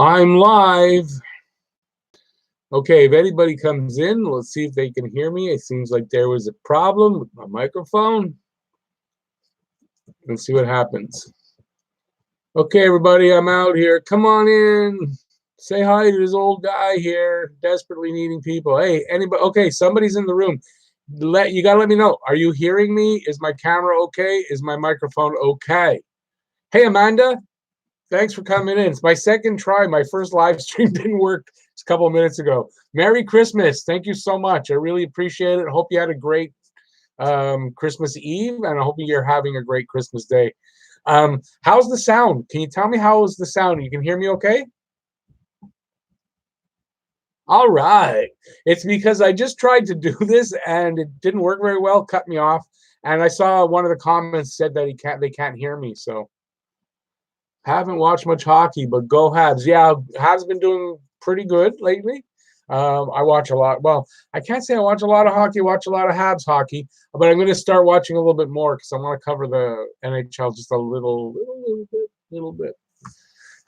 I'm live. Okay, if anybody comes in, let's see if they can hear me. It seems like there was a problem with my microphone. Let's see what happens. Okay, everybody, I'm out here. Come on in. Say hi to this old guy here, desperately needing people. Hey, anybody? Okay, somebody's in the room. You gotta let me know. Are you hearing me? Is my camera okay? Is my microphone okay? Hey, Amanda. Thanks for coming in. It's my second try. My first live stream didn't work a couple of minutes ago. Merry Christmas. Thank you so much. I really appreciate it. Hope you had a great Christmas Eve, and I hope you're having a great Christmas day. How's the sound? Can you tell me how is the sound? You can hear me okay? All right. It's because I just tried to do this and it didn't work very well, cut me off. And I saw one of the comments said that they can't hear me. So haven't watched much hockey, but go Habs. Yeah, Habs been doing pretty good lately. I watch a lot. Well, I can't say I watch a lot of hockey, watch a lot of Habs hockey, but I'm going to start watching a little bit more because I want to cover the NHL just a little bit.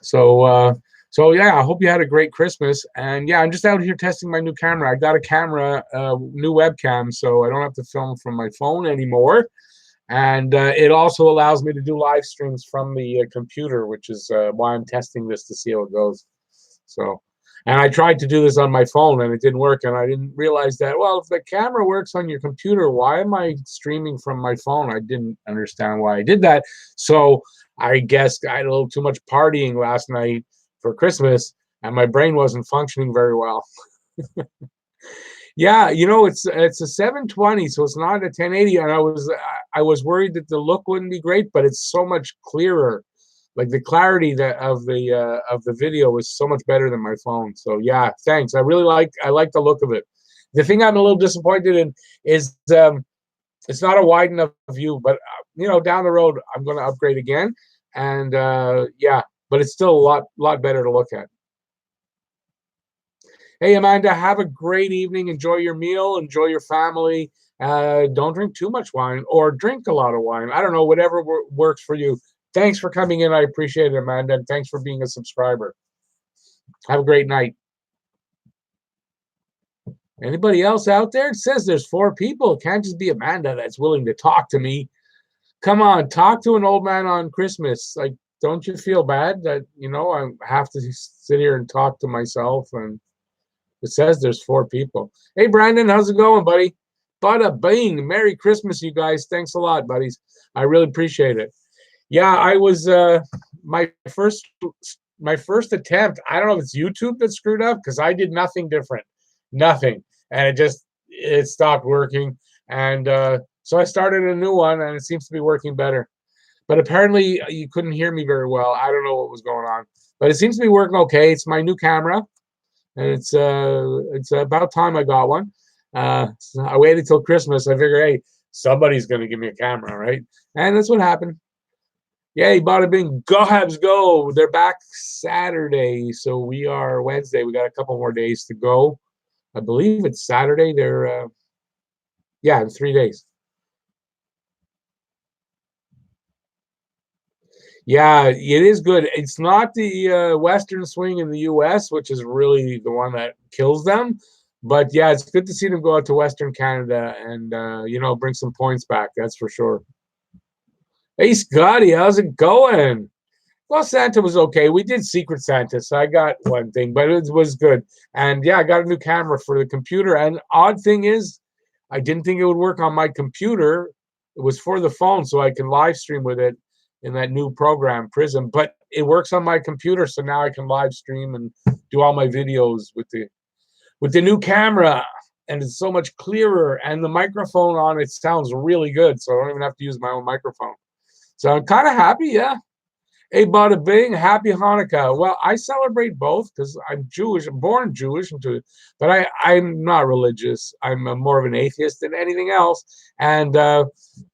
So yeah, I hope you had a great Christmas. And yeah, I'm just out here testing my new camera. I got a camera, new webcam, so I don't have to film from my phone anymore. And it also allows me to do live streams from the computer, which is why I'm testing this to see how it goes. So, and I tried to do this on my phone and it didn't work. And I didn't realize that, well, if the camera works on your computer, why am I streaming from my phone? I didn't understand why I did that. So I guess I had a little too much partying last night for Christmas and my brain wasn't functioning very well. Yeah, it's a 720, so it's not a 1080, and I was worried that the look wouldn't be great, but it's so much clearer. Like the clarity of the video was so much better than my phone. So yeah, thanks. I like the look of it. The thing I'm a little disappointed in is it's not a wide enough view, but down the road I'm going to upgrade again, and yeah, but it's still a lot better to look at. Hey, Amanda, have a great evening. Enjoy your meal. Enjoy your family. Don't drink too much wine or drink a lot of wine. I don't know, whatever works for you. Thanks for coming in. I appreciate it, Amanda. And thanks for being a subscriber. Have a great night. Anybody else out there? It says there's 4 people. It can't just be Amanda that's willing to talk to me. Come on, talk to an old man on Christmas. Like, don't you feel bad that, I have to sit here and talk to myself? And it says there's 4 people. Hey, Brandon, how's it going, buddy? Bada bing. Merry Christmas, you guys. Thanks a lot, buddies. I really appreciate it. Yeah, I was my first attempt. I don't know if it's YouTube that screwed up because I did nothing different, nothing, and it stopped working. And so I started a new one, and it seems to be working better. But apparently, you couldn't hear me very well. I don't know what was going on, but it seems to be working okay. It's my new camera, and it's about time I got one. So I waited till Christmas. I figured, hey, somebody's gonna give me a camera, right? And that's what happened. Yay, bada bing, go Habs go. They're back Saturday, so we are Wednesday. We got a couple more days to go. I believe it's Saturday. They're yeah, in 3 days. Yeah, it is good. It's not the Western swing in the U.S., which is really the one that kills them. But yeah, it's good to see them go out to Western Canada and bring some points back. That's for sure. Hey, Scotty, how's it going? Well, Santa was okay. We did Secret Santa, so I got one thing, but it was good. And yeah, I got a new camera for the computer. And odd thing is, I didn't think it would work on my computer. It was for the phone, so I can live stream with it in that new program, Prism. But it works on my computer, so now I can live stream and do all my videos with the new camera. And it's so much clearer. And the microphone on it sounds really good, so I don't even have to use my own microphone. So I'm kind of happy, yeah. Hey, bada bing, happy Hanukkah. Well, I celebrate both because I'm Jewish, I'm born Jewish, but I'm not religious. I'm more of an atheist than anything else. And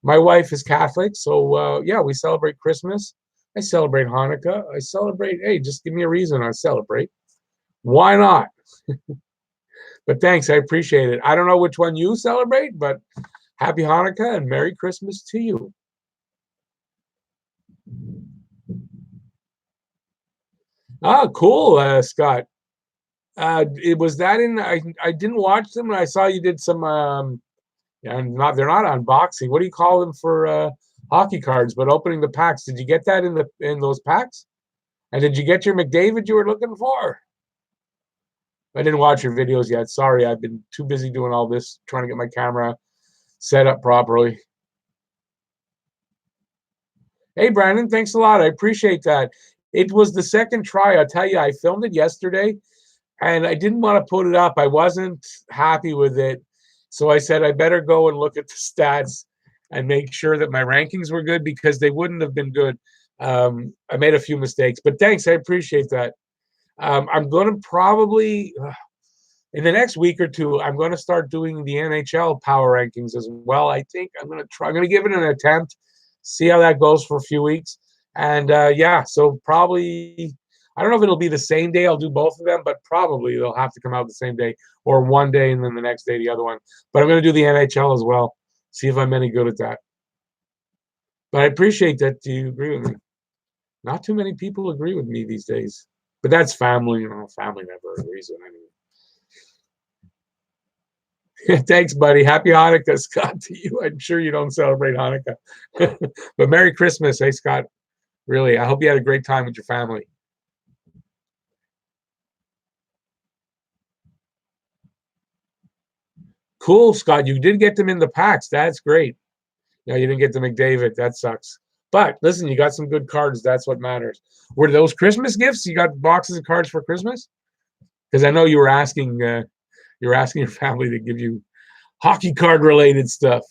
my wife is Catholic, so yeah, we celebrate Christmas. I celebrate Hanukkah. I celebrate, hey, just give me a reason I celebrate. Why not? But thanks, I appreciate it. I don't know which one you celebrate, but happy Hanukkah and Merry Christmas to you. Oh, cool, Scott. It was that in. I didn't watch them, and I saw you did some. Yeah, not they're not unboxing. What do you call them for hockey cards? But opening the packs. Did you get that in those packs? And did you get your McDavid you were looking for? I didn't watch your videos yet. Sorry, I've been too busy doing all this, trying to get my camera set up properly. Hey, Brandon, thanks a lot. I appreciate that. It was the second try. I'll tell you, I filmed it yesterday and I didn't want to put it up. I wasn't happy with it. So I said I better go and look at the stats and make sure that my rankings were good because they wouldn't have been good. I made a few mistakes, but thanks. I appreciate that. I'm going to probably in the next week or two, I'm going to start doing the NHL power rankings as well. I think I'm going to try. I'm going to give it an attempt, see how that goes for a few weeks, and yeah. So probably, I don't know if it'll be the same day. I'll do both of them, but probably they'll have to come out the same day, or one day and then the next day the other one. But I'm going to do the NHL as well. See if I'm any good at that. But I appreciate that you agree with me. Not too many people agree with me these days. But that's family. You know, family never agrees with anyone. Thanks, buddy. Happy Hanukkah, Scott, to you. I'm sure you don't celebrate Hanukkah. But Merry Christmas. Hey, Scott. Really, I hope you had a great time with your family. Cool, Scott. You did get them in the packs. That's great. Yeah, you didn't get the McDavid. That sucks. But listen, you got some good cards. That's what matters. Were those Christmas gifts? You got boxes of cards for Christmas? Because I know you were asking your family to give you hockey card related stuff.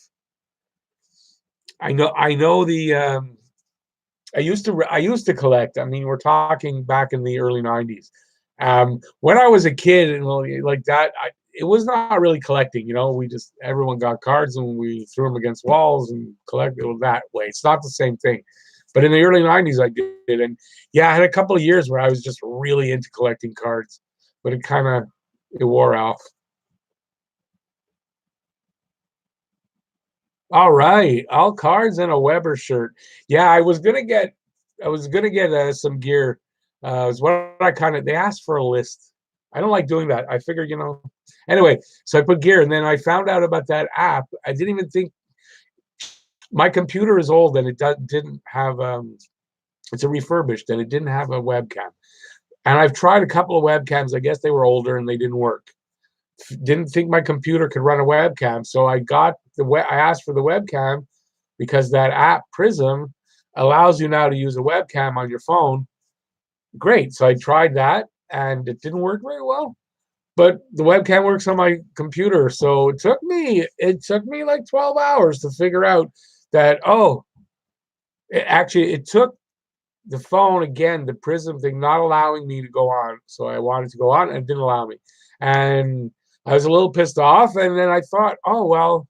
I know the I used to collect. I mean, we're talking back in the early '90s. When I was a kid and like that, it was not really collecting. You know, we just everyone got cards and we threw them against walls and collected that way. It's not the same thing. But in the early '90s, I did, and yeah, I had a couple of years where I was just really into collecting cards, but it wore off. All right, all cards and a Weber shirt. Yeah, I was gonna get some gear. Is what I kind of they asked for a list. I don't like doing that. I figured, Anyway, so I put gear, and then I found out about that app. I didn't even think my computer is old, and didn't have it's a refurbished, and it didn't have a webcam. And I've tried a couple of webcams. I guess they were older and they didn't work. Didn't think my computer could run a webcam, so I asked for the webcam because that app Prism allows you now to use a webcam on your phone. Great. So I tried that and it didn't work very well. But the webcam works on my computer. So it took me like 12 hours to figure out that it took the phone again, the Prism thing not allowing me to go on. So I wanted to go on and it didn't allow me. And I was a little pissed off and then I thought, "Oh, well,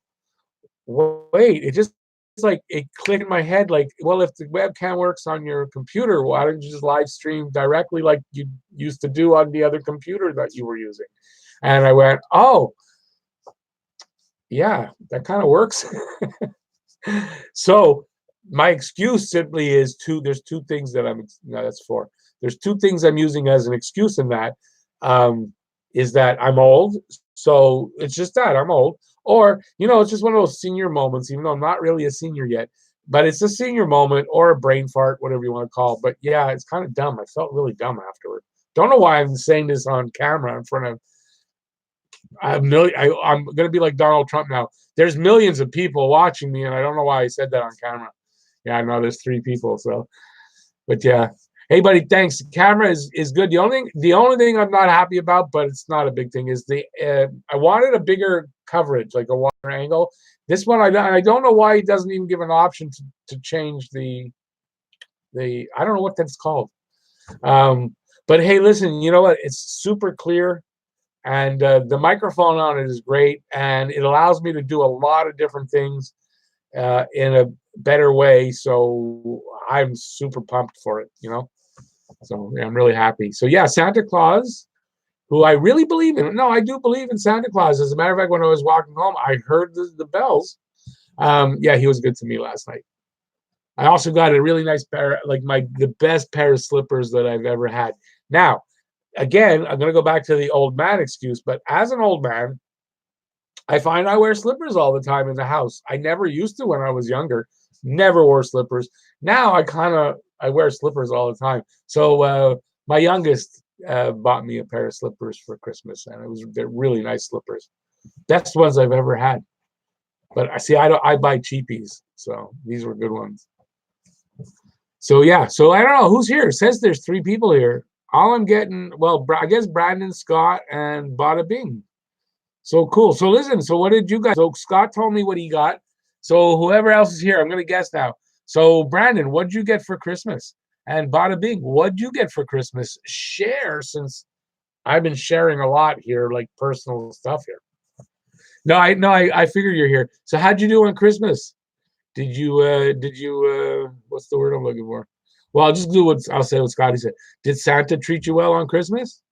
wait, it just it's like it clicked in my head like, well, if the webcam works on your computer, why don't you just live stream directly like you used to do on the other computer that you were using?" And I went, "Oh, yeah, that kind of works." So my excuse simply is there's two things that I'm no, that's four. There's two things I'm using as an excuse in that um, is that I'm old. So it's just that I'm old. Or, it's just one of those senior moments, even though I'm not really a senior yet. But it's a senior moment or a brain fart, whatever you want to call it. But yeah, it's kind of dumb. I felt really dumb afterward. Don't know why I'm saying this on camera in front of I'm going to be like Donald Trump now. There's millions of people watching me, and I don't know why I said that on camera. Yeah, I know there's three people. So, but yeah. Hey, buddy, thanks. The camera is good. The only thing I'm not happy about, but it's not a big thing, is I wanted a bigger coverage, like a wider angle. This one, I don't know why he doesn't even give an option to change the I don't know what that's called. But hey, listen, you know what? It's super clear and the microphone on it is great and it allows me to do a lot of different things in a better way, so I'm super pumped for it. So yeah, I'm really happy. So yeah, Santa Claus, who I really believe in. No, I do believe in Santa Claus. As a matter of fact, when I was walking home I heard the bells. Yeah, he was good to me last night. I also got a really nice pair, like the best pair of slippers that I've ever had. Now, again, I'm going to go back to the old man excuse, but as an old man, I find I wear slippers all the time in the house. I never used to when I was younger. Never wore slippers. Now I wear slippers all the time. So my youngest bought me a pair of slippers for Christmas, and they're really nice slippers. Best ones I've ever had. But I see I buy cheapies, so these were good ones. So yeah, so I don't know who's here. It says there's 3 people here. All I'm getting, well, I guess Brandon, Scott, and Bada Bing. So cool. So listen, so what did you guys? So Scott told me what he got. So whoever else is here, I'm gonna guess now. So Brandon, what'd you get for Christmas? And Bada Bing, what'd you get for Christmas? Share, since I've been sharing a lot here, like personal stuff here. No, I figure you're here. So how'd you do on Christmas? Did you what's the word I'm looking for? Well, I'll say what Scotty said. Did Santa treat you well on Christmas?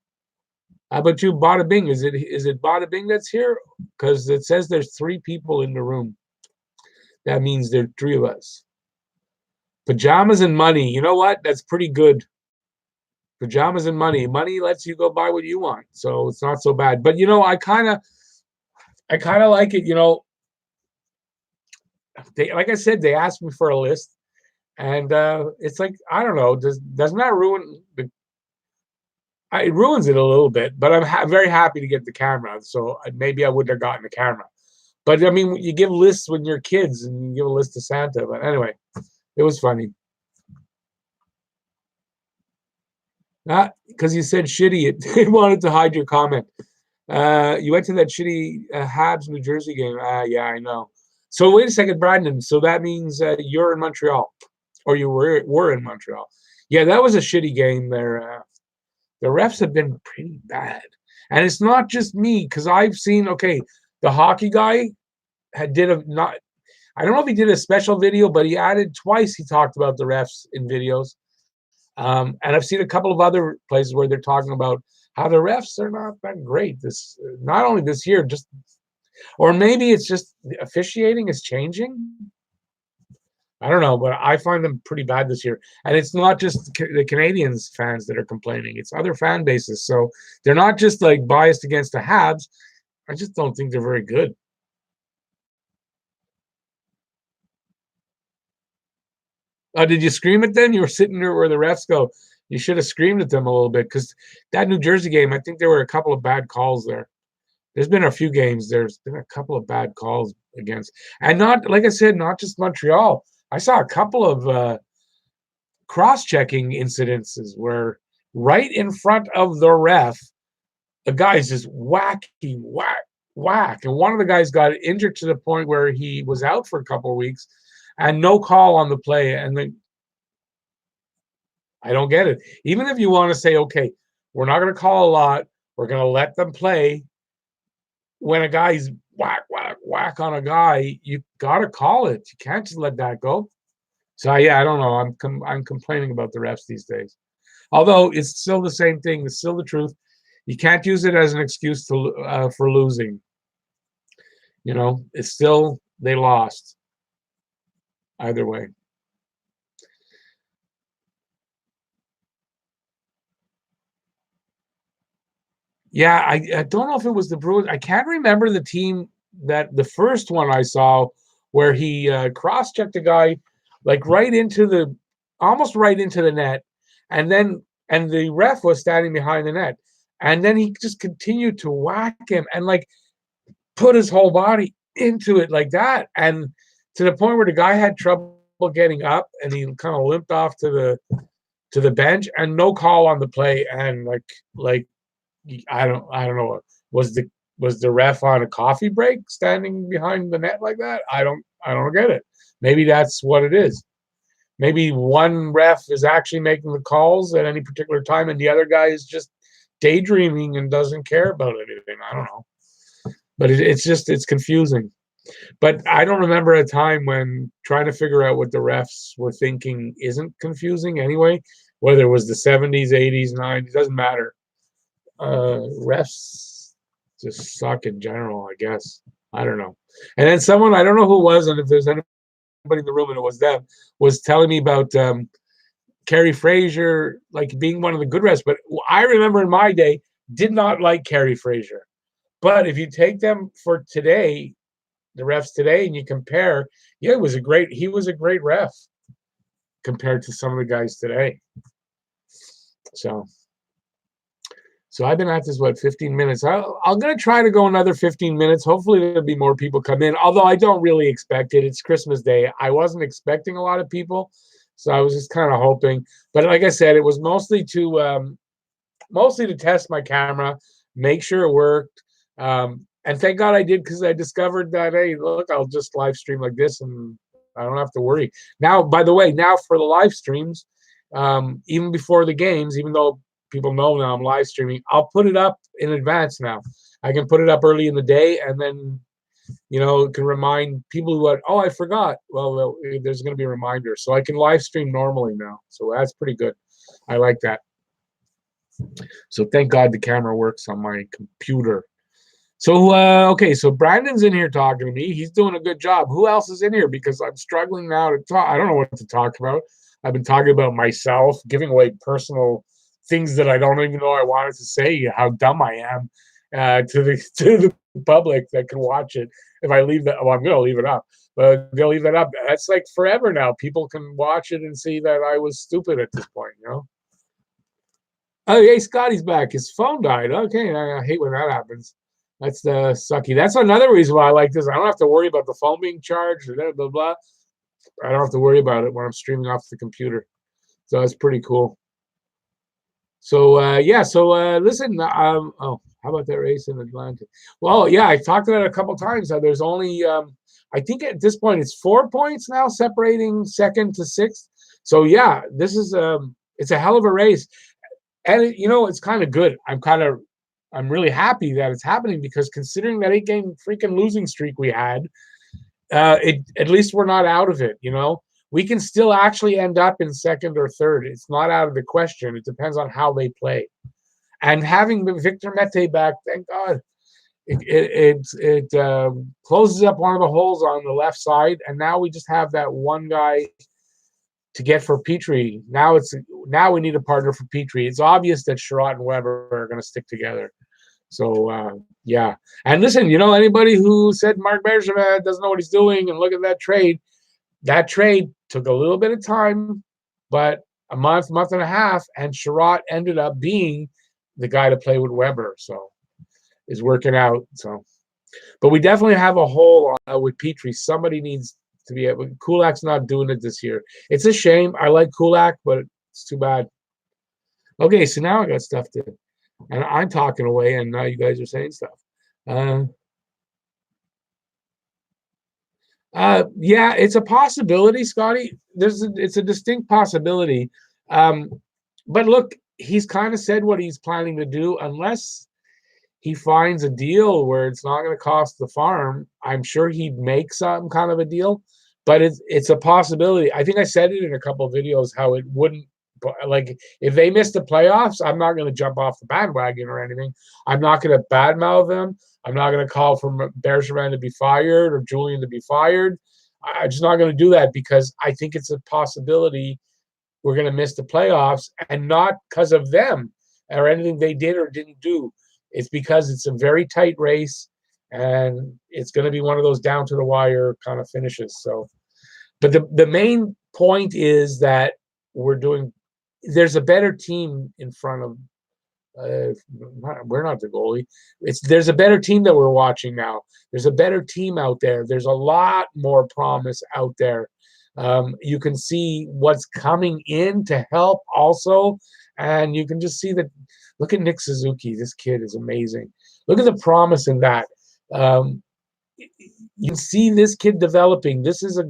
How about you, Bada Bing? Is it Bada Bing that's here? Because it says there's 3 people in the room. That means there are 3 of us. Pajamas and money. You know what? That's pretty good. Pajamas and money. Money lets you go buy what you want, so it's not so bad. But I kind of like it. They, like I said, they asked me for a list, and it's like, I don't know. Doesn't that ruin the? It ruins it a little bit, but I'm very happy to get the camera. So maybe I wouldn't have gotten the camera. But I mean, you give lists when you're kids, and you give a list to Santa. But anyway, it was funny. Because you said shitty, it wanted to hide your comment. You went to that shitty Habs New Jersey game. Yeah, I know. So wait a second, Brandon. So that means you're in Montreal, or you were in Montreal. Yeah, that was a shitty game there. The refs have been pretty bad, and it's not just me, because I've seen. Okay, the hockey guy did a not. I don't know if he did a special video, but he added twice. He talked about the refs in videos. And I've seen a couple of other places where they're talking about how the refs are not that great. Not only this year, or maybe it's just the officiating is changing. I don't know, but I find them pretty bad this year. And it's not just the Canadians fans that are complaining; it's other fan bases. So they're not just like biased against the Habs. I just don't think they're very good. Did you scream at them? You were sitting there where the refs go. You should have screamed at them a little bit, because that New Jersey game, I think there were a couple of bad calls there. There's been a few games. There's been a couple of bad calls against, and not, like I said, not just Montreal. I saw a couple of cross-checking incidences where right in front of the ref, the guy's just whacky, whack, whack, and one of the guys got injured to the point where he was out for a couple of weeks, and no call on the play. And then I don't get it. Even if you want to say, okay, we're not going to call a lot, we're going to let them play. When a guy's whack, whack, whack on a guy, you got to call it. You can't just let that go. So yeah, I don't know. I'm complaining about the refs these days. Although it's still the same thing. It's still the truth. You can't use it as an excuse for losing. It's still, they lost either way. Yeah, I don't know if it was the Bruins. I can't remember the team, that the first one I saw where he cross-checked a guy like almost right into the net, and the ref was standing behind the net, and then he just continued to whack him and like put his whole body into it like that, and to the point where the guy had trouble getting up, and he kind of limped off to the bench, and no call on the play, and like I don't know. Was the ref on a coffee break standing behind the net like that? I don't get it. Maybe that's what it is. Maybe one ref is actually making the calls at any particular time, and the other guy is just daydreaming and doesn't care about anything. I don't know. But it's confusing. But I don't remember a time when trying to figure out what the refs were thinking isn't confusing anyway. Whether it was the 70s, 80s, 90s, doesn't matter. Refs just suck in general, I guess. I don't know. And then someone, I don't know who it was, and if there's anybody in the room and it was them, was telling me about Kerry Fraser like being one of the good refs, but I remember in my day did not like Kerry Fraser. But if you take them for today, the refs today, and you compare, yeah, he was a great ref compared to some of the guys today. So I've been at this, 15 minutes. I'm going to try to go another 15 minutes. Hopefully there'll be more people come in, although I don't really expect it. It's Christmas Day. I wasn't expecting a lot of people, so I was just kind of hoping. But like I said, it was mostly to test my camera, make sure it worked. And thank God I did, because I discovered that, hey, look, I'll just live stream like this and I don't have to worry. Now, by the way, now for the live streams, even before the games, even though people know now I'm live streaming, I'll put it up in advance now. I can put it up early in the day, and then, it can remind people who are, oh, I forgot. Well, there's going to be a reminder. So I can live stream normally now. So that's pretty good. I like that. So thank God the camera works on my computer. So, okay, so Brandon's in here talking to me. He's doing a good job. Who else is in here? Because I'm struggling now to talk. I don't know what to talk about. I've been talking about myself, giving away personal things that I don't even know I wanted to say, how dumb I am to the public that can watch it. If I leave that, well, I'm going to leave it up. But they'll leave that up. That's like forever now. People can watch it and see that I was stupid at this point, Oh, hey, Scotty's back. His phone died. Okay, I hate when that happens. That's sucky. That's another reason why I like this. I don't have to worry about the phone being charged or blah, blah, blah. I don't have to worry about it when I'm streaming off the computer. So that's pretty cool. So, yeah. So, listen. Oh, how about that race in Atlanta? Well, yeah, I talked about it a couple times. There's only, I think at this point, it's 4 points now separating second to sixth. So, yeah, this is, it's a hell of a race. And, it's kind of good. I'm really happy that it's happening, because considering that 8-game freaking losing streak we had, at least we're not out of it. We can still actually end up in second or third. It's not out of the question. It depends on how they play. And having Victor Mete back, thank God, it closes up one of the holes on the left side, and now we just have that one guy to get for Petrie. Now we need a partner for Petrie. It's obvious that Sherratt and Weber are going to stick together. So, yeah. And listen, anybody who said Mark Bergevin doesn't know what he's doing, and look at that trade took a little bit of time, but a month and a half, and Sherratt ended up being the guy to play with Weber. So it's working out. So, but we definitely have a hole with Petrie. Somebody needs to be able. Kulak's not doing it this year. It's a shame. I like Kulak, but it's too bad. Okay, so now I got stuff to, and I'm talking away, and now you guys are saying stuff. Yeah, it's a possibility, Scotty. It's a distinct possibility. But look, he's kind of said what he's planning to do, unless he finds a deal where it's not going to cost the farm. I'm sure he'd make some kind of a deal, but it's a possibility. I think I said it in a couple of videos how it wouldn't, like, if they missed the playoffs, I'm not going to jump off the bandwagon or anything. I'm not going to badmouth them. I'm not going to call for Bergevin to be fired or Julian to be fired. I'm just not going to do that, because I think it's a possibility we're going to miss the playoffs, and not because of them or anything they did or didn't do. It's because it's a very tight race, and it's going to be one of those down to the wire kind of finishes. So, but the main point is that there's a better team in front of. We're not the goalie. There's a better team that we're watching now. There's a better team out there. There's a lot more promise out there. You can see what's coming in to help also, and you can just see that. Look at Nick Suzuki. This kid is amazing. Look at the promise in that. You see this kid developing. This is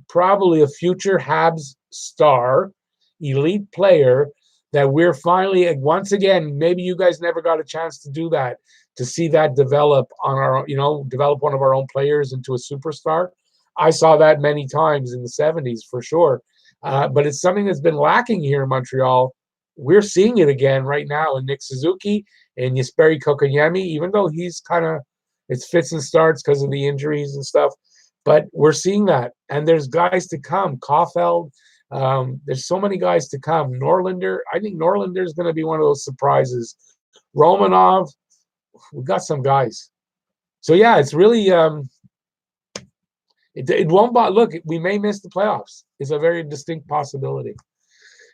probably a future Habs star, elite player, that we're finally, once again, maybe you guys never got a chance to do that, to see that develop develop one of our own players into a superstar. I saw that many times in the 70s for sure. But it's something that's been lacking here in Montreal. We're seeing it again right now in Nick Suzuki and Jesperi Kotkaniemi, even though he's it's fits and starts because of the injuries and stuff. But we're seeing that. And there's guys to come. Caulfield, There's so many guys to come. Norlinder, I think Norlinder is going to be one of those surprises. Romanov, we've got some guys. So yeah, it's really it won't. Look, we may miss the playoffs. It's a very distinct possibility.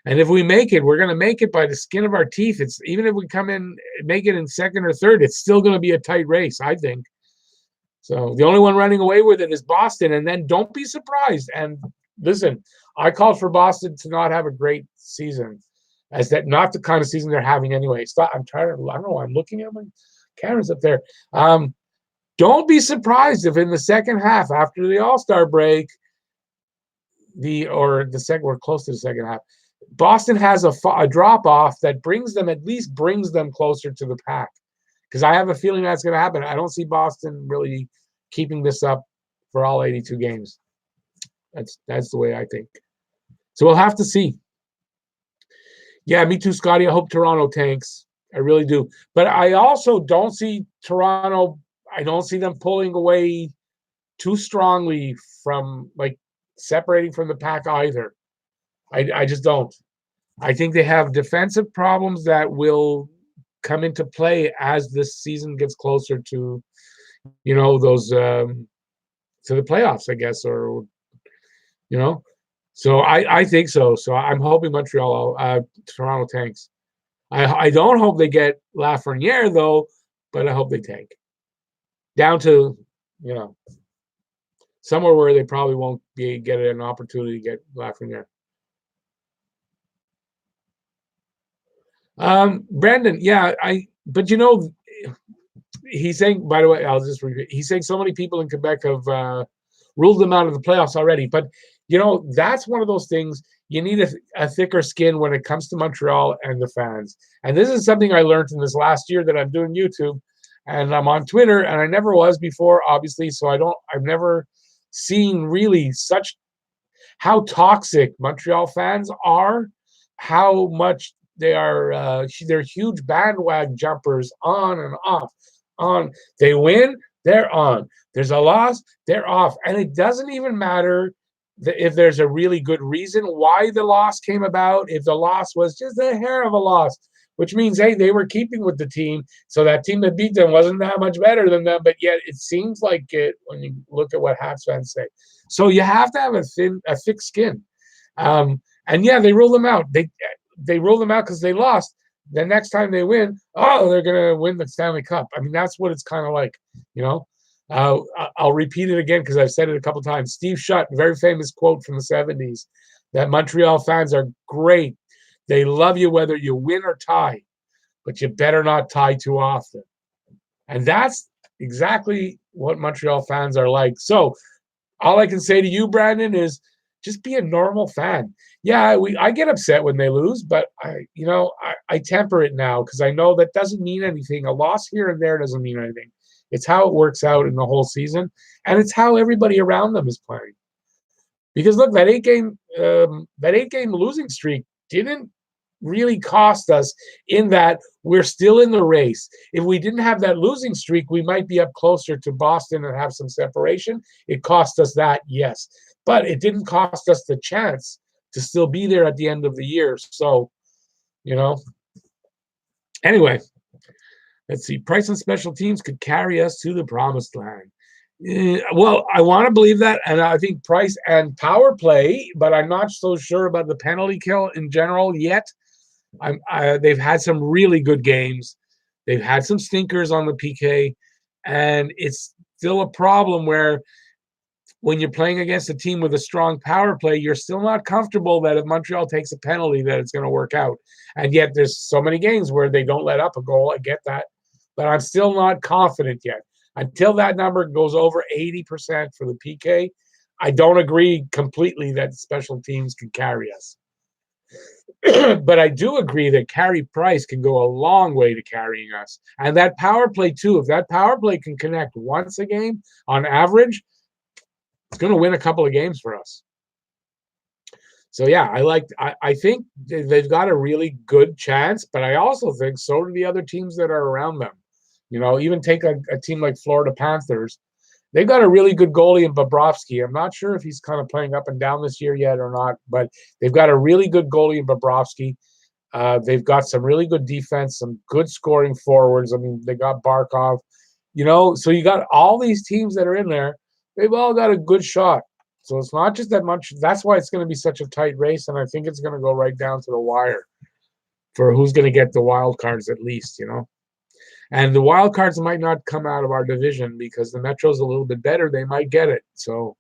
And if we make it, we're going to make it by the skin of our teeth. It's even if we come in, make it in second or third, it's still going to be a tight race, I think. So the only one running away with it is Boston. And then don't be surprised. And listen, I called for Boston to not have a great season, as that not the kind of season they're having anyway. Stop. I don't know. I'm looking at my cameras up there. Don't be surprised if in the second half, after the All-Star break, we're close to the second half, Boston has a drop off that brings them closer to the pack. Because I have a feeling that's going to happen. I don't see Boston really keeping this up for all 82 games. That's the way I think. So we'll have to see. Yeah, me too, Scotty. I hope Toronto tanks. I really do. But I also don't see Toronto. I don't see them pulling away too strongly from, like, separating from the pack either. I just don't. I think they have defensive problems that will come into play as this season gets closer to, those to the playoffs, I guess, or So I think so. So I'm hoping Toronto tanks. I don't hope they get Lafreniere though, but I hope they tank down to somewhere where they probably won't get an opportunity to get Lafreniere. Brandon, yeah, but he's saying, by the way, I'll just repeat, he's saying so many people in Quebec have ruled them out of the playoffs already. But, that's one of those things. You need a thicker skin when it comes to Montreal and the fans. And this is something I learned in this last year that I'm doing YouTube and I'm on Twitter, and I never was before, obviously. So I've never seen really how toxic Montreal fans are, how much they're huge bandwagon jumpers on and off. They win, they're on. There's a loss, they're off. And it doesn't even matter if there's a really good reason why the loss came about. If the loss was just a hair of a loss, which means, hey, they were keeping with the team, so that team that beat them wasn't that much better than them. But yet it seems like it when you look at what Habs fans say. So you have to have a thick skin. And yeah, they rule them out. They rule them out because they lost. The next time they win, they're going to win the Stanley Cup. I mean, that's what it's kind of like, I'll repeat it again because I've said it a couple of times. Steve Shutt, very famous quote from the 70s, that Montreal fans are great. They love you whether you win or tie, but you better not tie too often. And that's exactly what Montreal fans are like. So all I can say to you, Brandon, is just be a normal fan. Yeah, I get upset when they lose, but I temper it now because I know that doesn't mean anything. A loss here and there doesn't mean anything. It's how it works out in the whole season, and it's how everybody around them is playing. Because look, that 8-game losing streak didn't really cost us in that we're still in the race. If we didn't have that losing streak, we might be up closer to Boston and have some separation. It cost us that, yes. But it didn't cost us the chance to still be there at the end of the year. So, Anyway, let's see. Price and special teams could carry us to the promised land. Well, I want to believe that, and I think Price and power play, but I'm not so sure about the penalty kill in general yet. They've had some really good games. They've had some stinkers on the PK, and it's still a problem where when you're playing against a team with a strong power play, you're still not comfortable that if Montreal takes a penalty that it's going to work out. And yet there's so many games where they don't let up a goal. I get that. But I'm still not confident yet. Until that number goes over 80% for the PK, I don't agree completely that special teams can carry us. But I do agree that Carey Price can go a long way to carrying us. And that power play, too, if that power play can connect once a game on average, it's going to win a couple of games for us. So, yeah, I think they've got a really good chance, but I also think so do the other teams that are around them. Even take a team like Florida Panthers. They've got a really good goalie in Bobrovsky. I'm not sure if he's kind of playing up and down this year yet or not, but they've got a really good goalie in Bobrovsky. They've got some really good defense, some good scoring forwards. I mean, they got Barkov, so you got all these teams that are in there. They've all got a good shot. So it's not just that much. That's why it's going to be such a tight race, and I think it's going to go right down to the wire for who's going to get the wild cards at least. And the wild cards might not come out of our division because the Metro's a little bit better. They might get it. So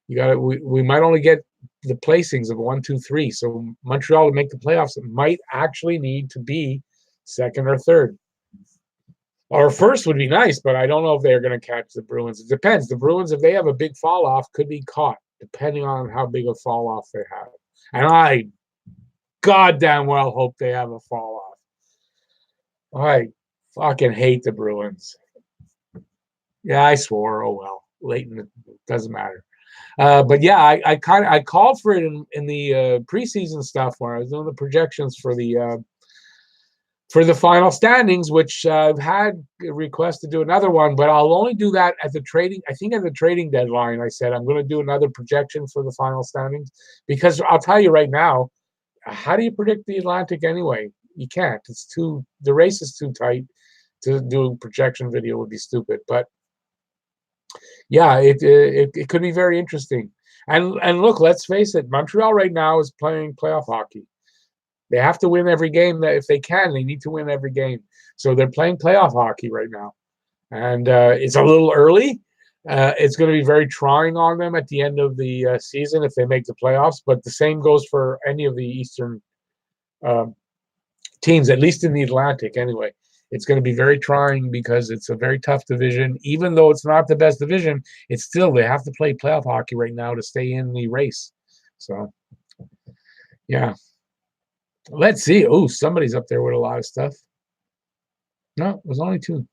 we might only get the placings of 1, 2, 3. So Montreal to make the playoffs, it might actually need to be second or third. Or first would be nice, but I don't know if they're going to catch the Bruins. It depends. The Bruins, if they have a big fall off, could be caught, depending on how big a fall off they have. And I goddamn well hope they have a fall off. I fucking hate the Bruins. Yeah, I swore. Oh well, Leighton, it doesn't matter. But yeah, I called for it in the preseason stuff where I was doing the projections for the final standings, which I've had a request to do another one, but I'll only do that at the trading. I think at the trading deadline, I said I'm going to do another projection for the final standings because I'll tell you right now, how do you predict the Atlantic anyway? You can't. The race is too tight. To do a projection video would be stupid, but yeah, it could be very interesting. And look, let's face it, Montreal right now is playing playoff hockey. They have to win every game. That if they can, they need to win every game. So they're playing playoff hockey right now, and it's a little early. It's going to be very trying on them at the end of the season if they make the playoffs. But the same goes for any of the Eastern teams, at least in the Atlantic. Anyway, it's going to be very trying because it's a very tough division. Even though it's not the best division, it's still they have to play playoff hockey right now to stay in the race. So, yeah. Let's see. Oh, somebody's up there with a lot of stuff. No, it was only 2.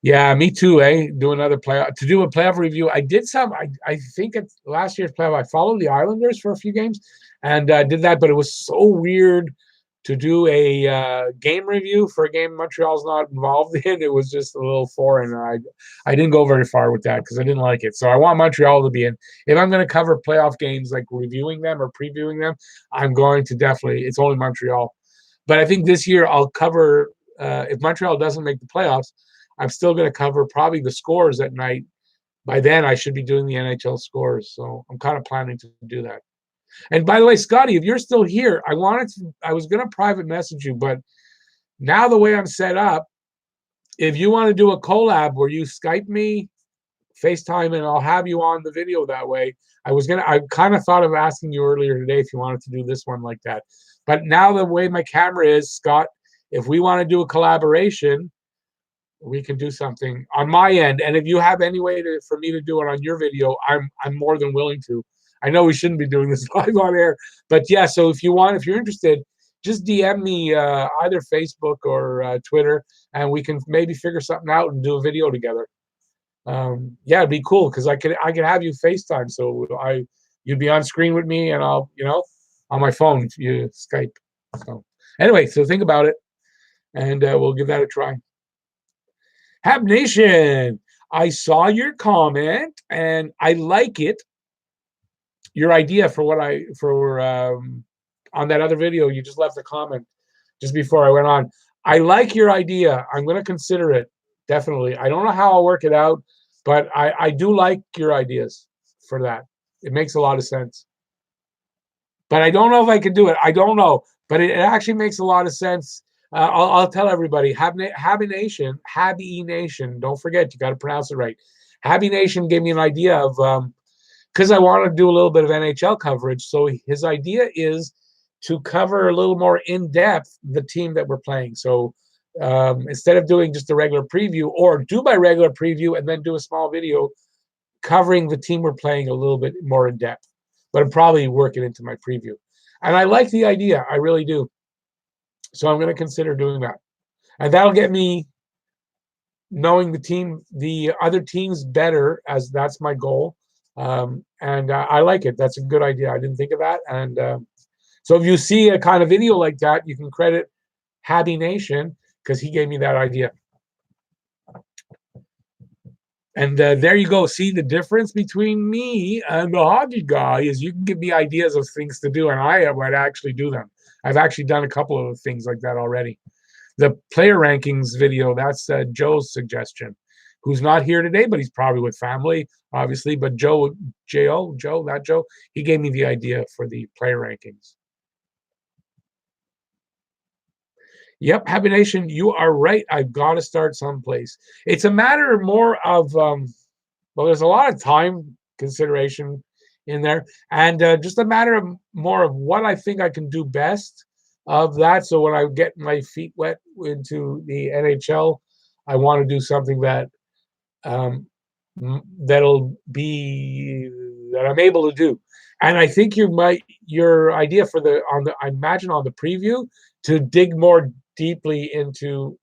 Yeah, me too, eh? Do another playoff to do a playoff review. I did some. I think at last year's playoff, I followed the Islanders for a few games and did that, but it was so weird to do a game review for a game Montreal's not involved in. It was just a little foreign. I didn't go very far with that because I didn't like it. So I want Montreal to be in. If I'm going to cover playoff games, like reviewing them or previewing them, I'm going to definitely. It's only Montreal, but I think this year I'll cover. If Montreal doesn't make the playoffs, I'm still going to cover probably the scores at night. By then, I should be doing the NHL scores. So I'm kind of planning to do that. And by the way, Scotty, if you're still here, I was going to private message you, but now the way I'm set up, if you want to do a collab where you Skype me, FaceTime, and I'll have you on the video that way. I kind of thought of asking you earlier today if you wanted to do this one like that. But now the way my camera is, Scott, if we want to do a collaboration, we can do something on my end. And if you have any way for me to do it on your video, I'm more than willing to. I know we shouldn't be doing this live on air, but yeah. So if you're interested, just DM me either Facebook or Twitter, and we can maybe figure something out and do a video together. Yeah, it'd be cool because I could have you FaceTime, so you'd be on screen with me, and I'll on my phone you Skype. So anyway, so think about it, and we'll give that a try. Hab Nation, I saw your comment and I like it. Your idea for on that other video, you just left a comment just before I went on. I like your idea. I'm going to consider it. Definitely. I don't know how I'll work it out, but I do like your ideas for that. It makes a lot of sense. But I don't know if I can do it. I don't know. But it actually makes a lot of sense. I'll tell everybody, Habby Nation, don't forget, you got to pronounce it right. Habby Nation gave me an idea of, because I want to do a little bit of NHL coverage. So his idea is to cover a little more in depth the team that we're playing. So instead of doing just a regular preview, or do my regular preview and then do a small video covering the team we're playing a little bit more in depth, but I'll probably work it into my preview. And I like the idea. I really do. So I'm going to consider doing that. And that'll get me knowing the other teams better, as that's my goal. And I like it. That's a good idea. I didn't think of that. And so if you see a kind of video like that, you can credit Habby Nation because he gave me that idea. And there you go. See the difference between me and the hockey guy is you can give me ideas of things to do, and I would actually do them. I've actually done a couple of things like that already. The player rankings video, that's Joe's suggestion, who's not here today, but he's probably with family, obviously. But Joe, that Joe, he gave me the idea for the player rankings. Yep, Happy Nation, you are right. I've got to start someplace. It's a matter more of, well, there's a lot of time consideration in there, and just a matter of more of what I think I can do best of that. So when I get my feet wet into the NHL, I want to do something that um, that'll be that I'm able to do. And I think your idea for I imagine on the preview to dig more deeply into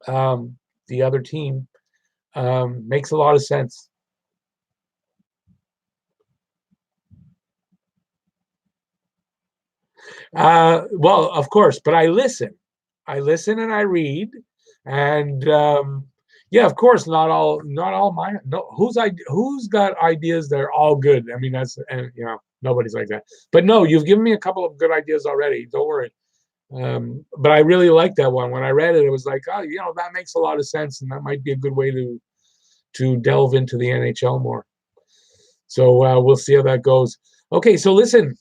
the other team makes a lot of sense. Well, of course, but I listen. I listen and I read, and yeah, of course, not all my no who's got ideas that are all good. I mean, that's and nobody's like that. But no, you've given me a couple of good ideas already. Don't worry. But I really like that one. When I read it, it was like, oh, that makes a lot of sense, and that might be a good way to delve into the NHL more. So we'll see how that goes. Okay, so listen,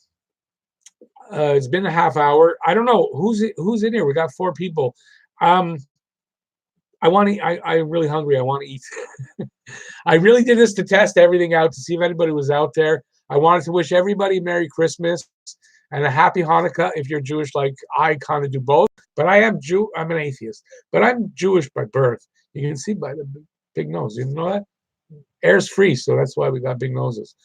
it's been a half hour. I don't know who's in here. We got 4 people. Um, I want to. I'm really hungry. I want to eat. I really did this to test everything out to see if anybody was out there. I wanted to wish everybody Merry Christmas and a Happy Hanukkah if you're Jewish, like I kind of do both. But I am Jew. I'm an atheist, but I'm Jewish by birth. You can see by the big nose. You know that air's free, so that's why we got big noses.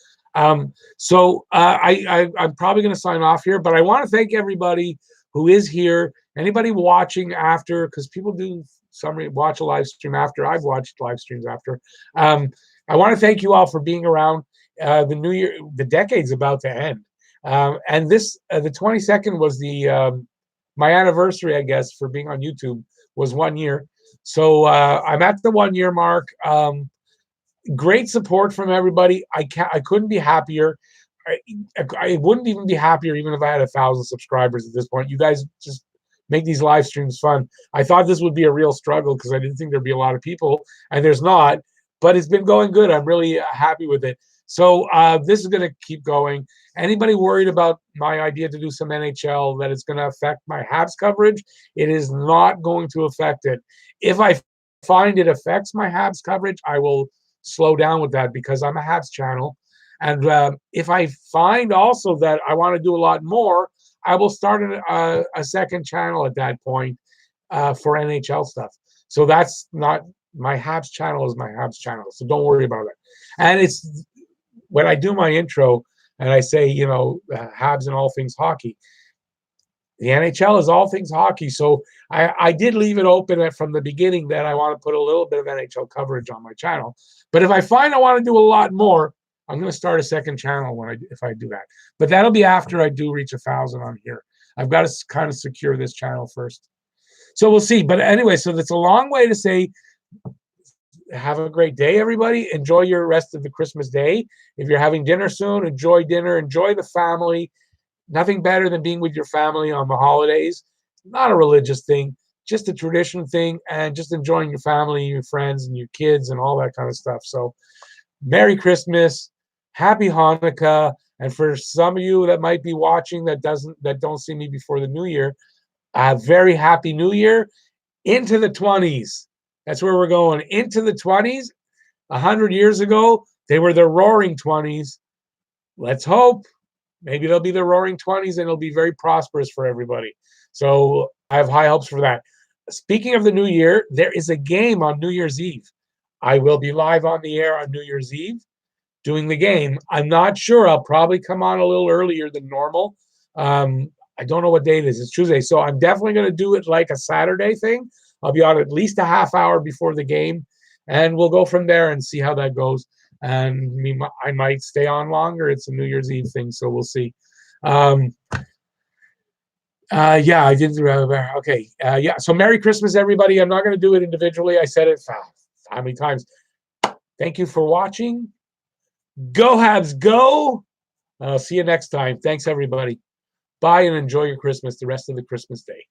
So I'm probably going to sign off here, but I want to thank everybody who is here. Anybody watching after, because people do watch a live stream after. I've watched live streams after. I want to thank you all for being around. The new year, the decade's about to end, and this the 22nd was the my anniversary, I guess, for being on YouTube was 1 year. So I'm at the 1 year mark. Great support from everybody. I couldn't be happier. I wouldn't even be happier even if I had 1,000 subscribers at this point. You guys just make these live streams fun. I thought this would be a real struggle because I didn't think there'd be a lot of people, and there's not. But it's been going good. I'm really happy with it. So this is going to keep going. Anybody worried about my idea to do some NHL, that it's going to affect my Habs coverage? It is not going to affect it. If I find it affects my Habs coverage, I will slow down with that because I'm a Habs channel. And if I find also that I want to do a lot more, I will start a second channel at that point for NHL stuff. So that's not my Habs channel is my Habs channel. So don't worry about it. And it's when I do my intro and I say, Habs and all things hockey, the NHL is all things hockey. So I did leave it open from the beginning that I want to put a little bit of NHL coverage on my channel. But if I find I want to do a lot more, I'm going to start a second channel if I do that. But that'll be after I do reach 1,000 on here. I've got to kind of secure this channel first. So we'll see. But anyway, so that's a long way to say have a great day, everybody. Enjoy your rest of the Christmas day. If you're having dinner soon, enjoy dinner. Enjoy the family. Nothing better than being with your family on the holidays. Not a religious thing, just a tradition thing, and just enjoying your family, your friends, and your kids, and all that kind of stuff. So, Merry Christmas, Happy Hanukkah, and for some of you that might be watching that don't see me before the New Year, a very Happy New Year into the 20s. That's where we're going, into the 20s. 100 years ago, they were the Roaring 20s. Let's hope. Maybe they'll be the Roaring 20s and it'll be very prosperous for everybody. So I have high hopes for that. Speaking of the new year, there is a game on New Year's Eve. I will be live on the air on New Year's Eve doing the game. I'm not sure. I'll probably come on a little earlier than normal. I don't know what day it is. It's Tuesday. So I'm definitely going to do it like a Saturday thing. I'll be on at least a half hour before the game, and we'll go from there and see how that goes. And I might stay on longer. It's a New Year's Eve thing, so we'll see. Yeah, I did. Okay. Yeah. So Merry Christmas, everybody. I'm not going to do it individually. I said it how many times. Thank you for watching. Go Habs, go! I'll see you next time. Thanks, everybody. Bye, and enjoy your Christmas, the rest of the Christmas day.